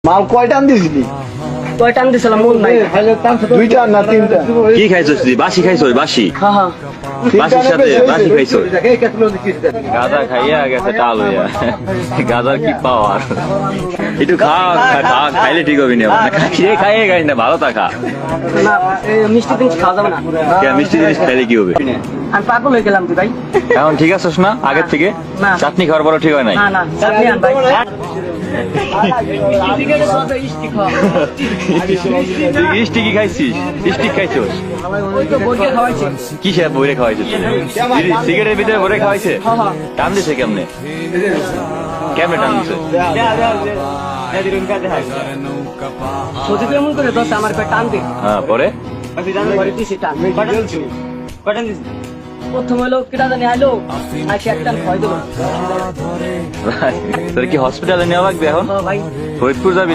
মাল কয়টা আনতেছিলি? কয়টা আনতেছিলাম মন নাই। দুইটা না তিনটা? কি খাইছস তুই? বাসি খাইছস? বাসি হ্যাঁ হ্যাঁ বাসির সাথে বাসি খাইছস? গাঁজা খাইয়া গেছে টাল হইয়া। গাঁজার কি পাওয়ার! একটু খাইলে ঠিক হবে না। খাইয়ে গাইস না, ভালো তা খা। না মিষ্টি জিনিস খাওয়া যাবে না। মিষ্টি জিনিস খাইলে কি হবে? আমি পাগল হয়ে গেলাম ভাই। এখন ঠিক আছিস না আগের থেকে? না। চাটনি খাওয়ার পরও ঠিক হয় নাই? না না চাটনি আন ভাই। ইস্টি কি খাইছিস? ইস্টি খাইছস? ওই তো বইকে খাওয়াইছে। কি সে বইরে খাওয়াইছে? সিগারেটের ভিতরে ভরে খাওয়াইছে? টান দিছে কেমনে? কেমনে টান দিছে? সত্যি তো এমন করে দোস্ত আমার পেট টান দে। হ্যাঁ, পরে পরে দিছি টান। প্রথম হলো কিটা জানি আইলো আইসে একটা খয় দিল। তোর কি হসপিটালে নেওয়া লাগবে এখন? ভাই ফরিদপুর যাবি?